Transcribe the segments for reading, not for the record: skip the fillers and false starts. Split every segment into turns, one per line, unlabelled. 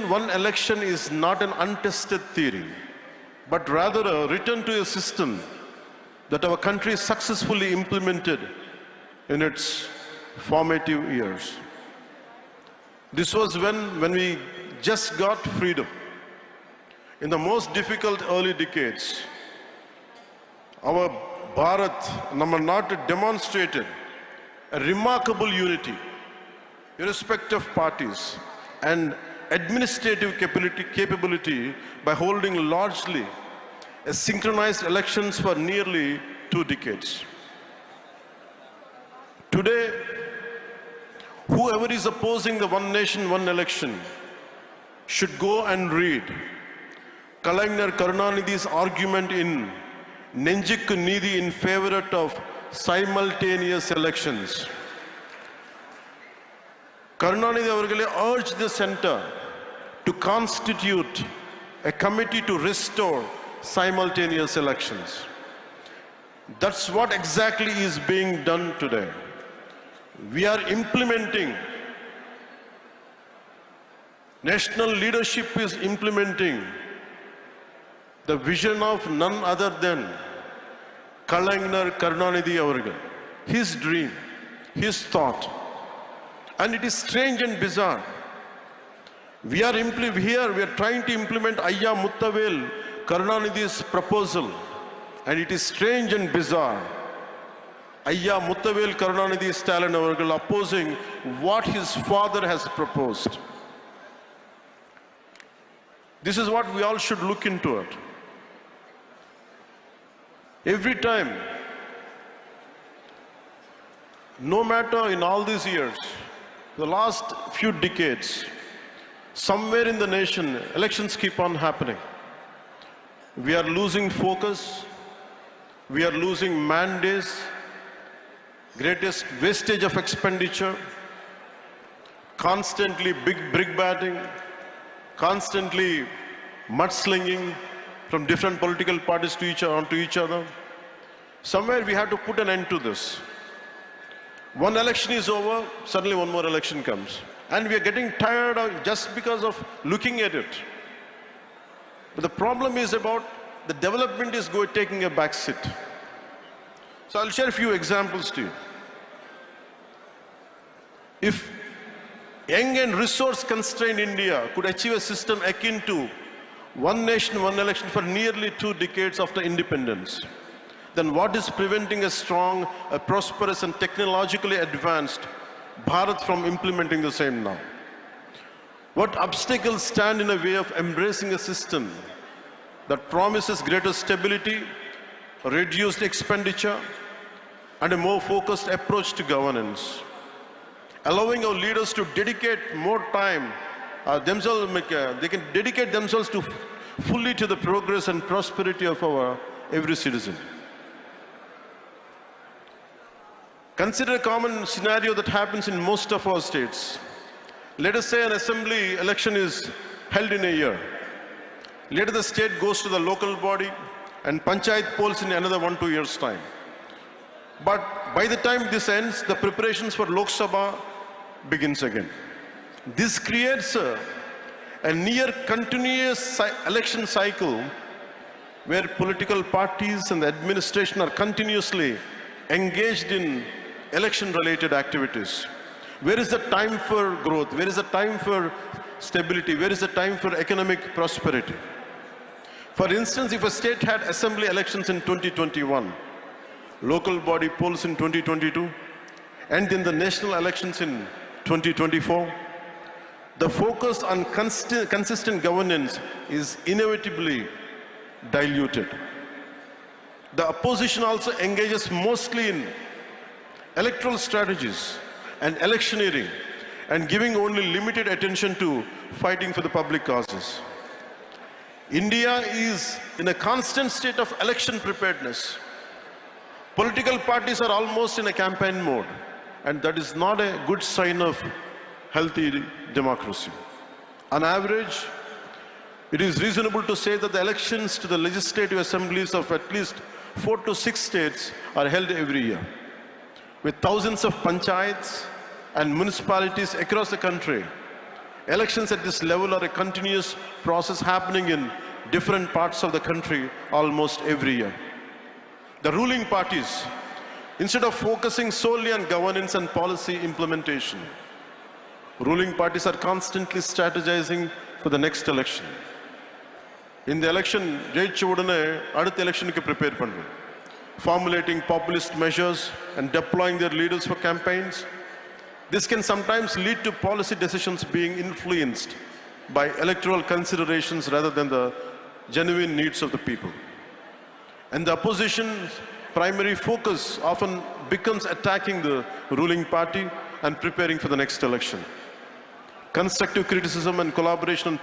one election is not an untested theory, but rather a return to a system that our country successfully implemented in its formative years. This was when we just got freedom. In the most difficult early decades, our Bharat, Namanat, demonstrated a remarkable unity, irrespective of parties, and administrative capability by holding largely a synchronized elections for nearly 2 decades. Today, whoever is opposing the one nation, one election should go and read Kalaignar Karunanidhi's argument in Nenjikku Needhi in favor of simultaneous elections. Karunanidhi avargale urged the center to constitute a committee to restore simultaneous elections. That's what exactly is being done today. We are implementing, national leadership is implementing the vision of none other than Kalaignar Karunanidhi avargal, his dream, his thought. And it is strange and bizarre. We are trying to implement Ayya Muttavel Karunanidhi's proposal, and it is strange and bizarre. Ayya Muttavel Karunanidhi Stalin avargal opposing what his father has proposed. This is what we all should look into it. Every time, no matter in all these years, the last few decades, somewhere in the nation, elections keep on happening. We are losing focus, we are losing mandates, greatest wastage of expenditure, constantly big brick batting, constantly mudslinging from different political parties to each other. Somewhere we have to put an end to this. One election is over, suddenly one more election comes. And we are getting tired of just because of looking at it. But the problem is about the development is taking a back seat. So I'll share a few examples to you. If young and resource-constrained India could achieve a system akin to one nation, one election for nearly 2 decades after independence, then what is preventing a strong, a prosperous and technologically advanced Bharat from implementing the same now? What obstacles stand in the way of embracing a system that promises greater stability, reduced expenditure, and a more focused approach to governance? Allowing our leaders to dedicate more time, they can dedicate themselves fully to the progress and prosperity of our every citizen. Consider a common scenario that happens in most of our states. Let us say an assembly election is held in a year. Later the state goes to the local body and panchayat polls in another 1-2 years' time. But by the time this ends, the preparations for Lok Sabha begins again. This creates a near continuous election cycle where political parties and the administration are continuously engaged in election-related activities. Where is the time for growth? Where is the time for stability? Where is the time for economic prosperity? For instance, if a state had assembly elections in 2021, local body polls in 2022, and then the national elections in 2024, the focus on consistent governance is inevitably diluted. The opposition also engages mostly in electoral strategies and electioneering and giving only limited attention to fighting for the public causes. India is in a constant state of election preparedness. Political parties are almost in a campaign mode, and that is not a good sign of healthy democracy. On average, it is reasonable to say that the elections to the legislative assemblies of at least 4 to 6 states are held every year, with thousands of panchayats and municipalities across the country Elections at this level are a continuous process happening in different parts of the country almost every year. The ruling parties, instead of focusing solely on governance and policy implementation, ruling parties are constantly strategizing for the next election. In the election, ஜெயிச்ச உடனே அடுத்த எலெக்ஷனுக்கு prepare பண்றோம். Formulating populist measures and deploying their leaders for campaigns. This can sometimes lead to policy decisions being influenced by electoral considerations rather than the genuine needs of the people. And the opposition's primary focus often becomes attacking the ruling party and preparing for the next election. Constructive criticism and collaboration on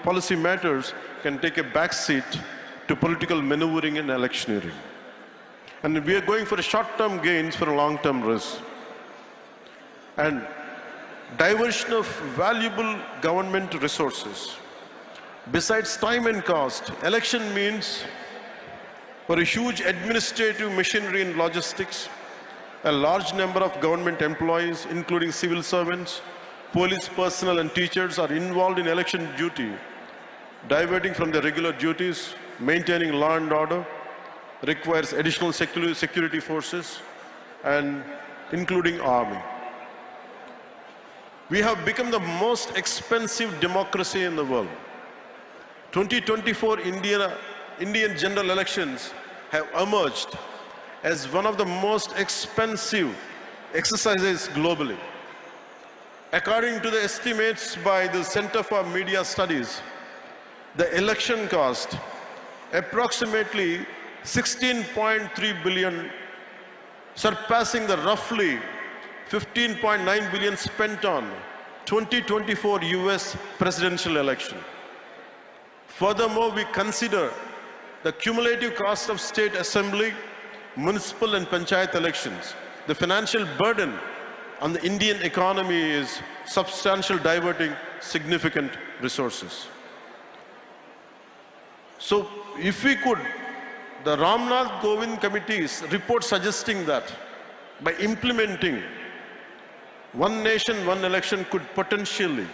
policy matters can take a backseat to political maneuvering and electioneering. And we are going for short-term gains for a long-term risk. And diversion of valuable government resources. Besides time and cost, election means for a huge administrative machinery and logistics, a large number of government employees, including civil servants, police personnel and teachers are involved in election duty, diverting from their regular duties, maintaining law and order, requires additional security forces, and including army. We have become the most expensive democracy in the world. 2024 Indian general elections have emerged as one of the most expensive exercises globally. According to the estimates by the Center for Media Studies, the election cost approximately 16.3 billion, surpassing the roughly 15.9 billion spent on 2024 US presidential election. Furthermore, we consider the cumulative cost of state assembly, municipal and panchayat elections. The financial burden on the Indian economy is substantial, diverting significant resources. So if we could, the Ramnath Kovind Committee's report suggesting that by implementing one nation, one election could potentially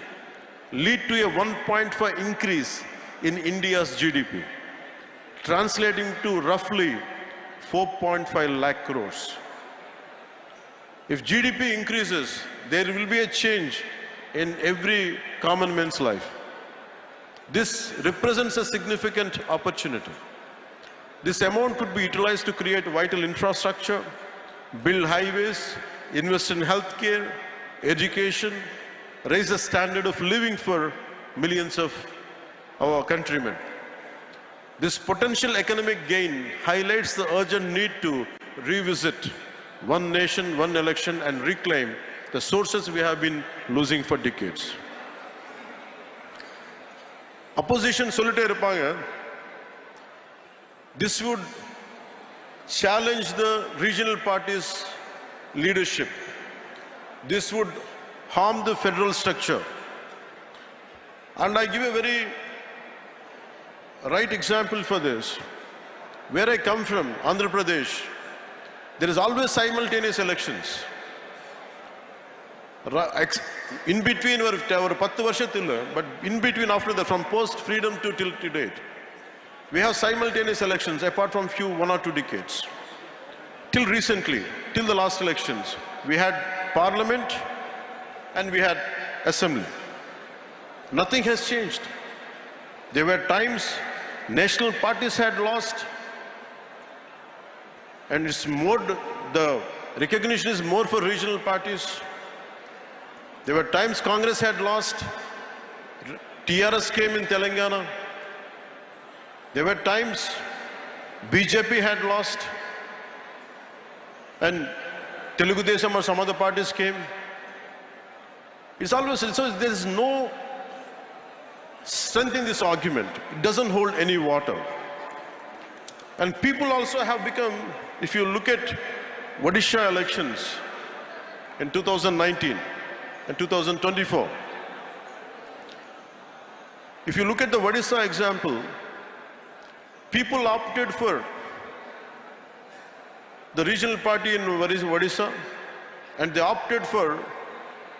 lead to a 1.5 increase in India's GDP, translating to roughly 4.5 lakh crores. If GDP increases, there will be a change in every common man's life. This represents a significant opportunity. This amount could be utilized to create vital infrastructure, build highways, invest in healthcare, education, raise the standard of living for millions of our countrymen. This potential economic gain highlights the urgent need to revisit one nation, one election and reclaim the sources we have been losing for decades. Opposition solite irupanga. This would challenge the regional parties' leadership. This would harm the federal structure. And I give a very right example for this. Where I come from, Andhra Pradesh, there is always simultaneous elections. In between, but in between after that, from post-freedom to till date, we have simultaneous elections apart from few 1 or 2 decades. Till recently, till the last elections, we had parliament and we had assembly. Nothing has changed. There were times national parties had lost, and it's more, the recognition is more for regional parties. There were times Congress had lost, TRS came in Telangana. There were times BJP had lost, and Telugu Desam or some other parties came. It's always, so there is no strength in this argument. It doesn't hold any water. And people also have become, if you look at Odisha elections in 2019 and 2024, if you look at the Odisha example, people opted for the regional party in Odisha and they opted for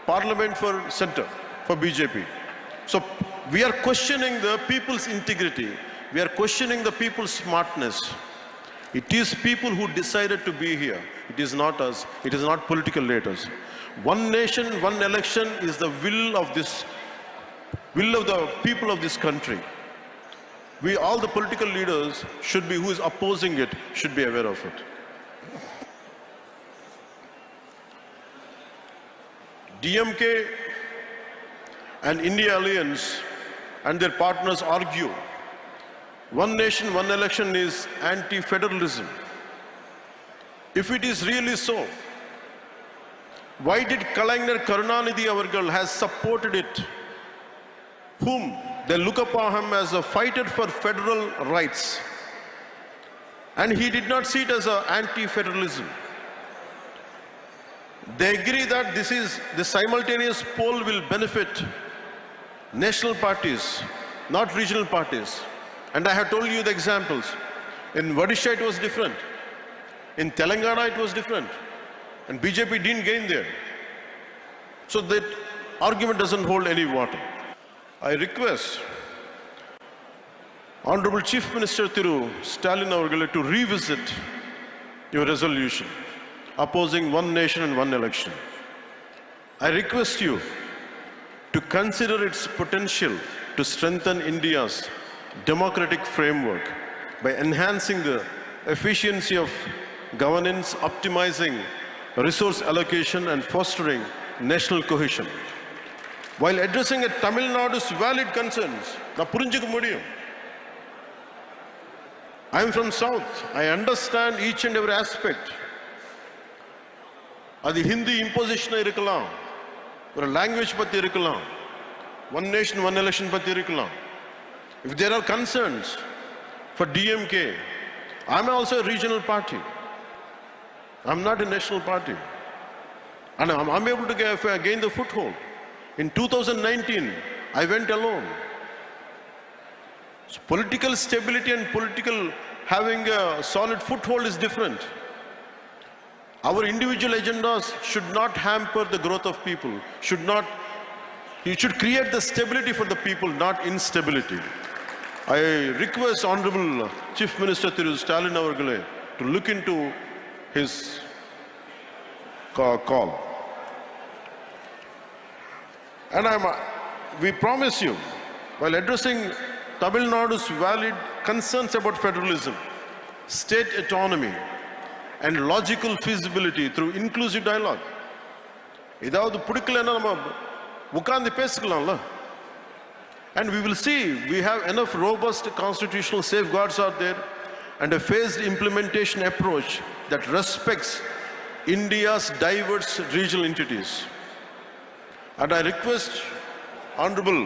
parliament for center, for BJP. So we are questioning the people's integrity. We are questioning the people's smartness. It is people who decided to be here. It is not us. It is not political leaders. One nation, one election is the will of the people of this country. We, all the political leaders should be, who is opposing it, should be aware of it. DMK and India Alliance and their partners argue one nation, one election is anti-federalism. If it is really so, why did Kalaignar Karunanidhi Avargal has supported it, whom they look upon him as a fighter for federal rights, and he did not see it as an anti-federalism? They agree that the simultaneous poll will benefit national parties, not regional parties. And I have told you the examples. In Odisha it was different. In Telangana it was different. And BJP didn't gain there. So that argument doesn't hold any water. I request Honorable Chief Minister Thiru Stalin Avargale to revisit your resolution opposing one nation and one election. I request you to consider its potential to strengthen India's democratic framework by enhancing the efficiency of governance, optimizing resource allocation, and fostering national cohesion. While addressing Tamil Nadu's valid concerns, I am from South. I understand each and every aspect. அது Hindi imposition இருக்கலாம், ஒரு language பத்தி இருக்கலாம், one nation, one election பத்தி இருக்கலாம். If there are concerns for DMK, I'm also a regional party. I'm not a national party. And I'm able to gain the foothold. In 2019, I went alone. So political stability and having a solid foothold is different. Our individual agendas should not hamper the growth of people. It should create the stability for the people, not instability. I request Honorable Chief Minister Thiru Stalin Avargale to look into his call. And we promise you, while addressing Tamil Nadu's valid concerns about federalism, state autonomy, and logical feasibility through inclusive dialogue. இதாவது பிடிக்கலன்னா நம்ம உட்கார்ந்து பேசிக்கலாம்ல. And we will see we have enough robust constitutional safeguards out there and a phased implementation approach that respects India's diverse regional entities. And I request Honorable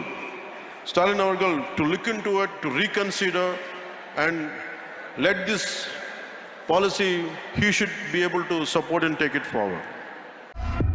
Stalin Avargal to look into it, to reconsider, and let this policy, he should be able to support and take it forward.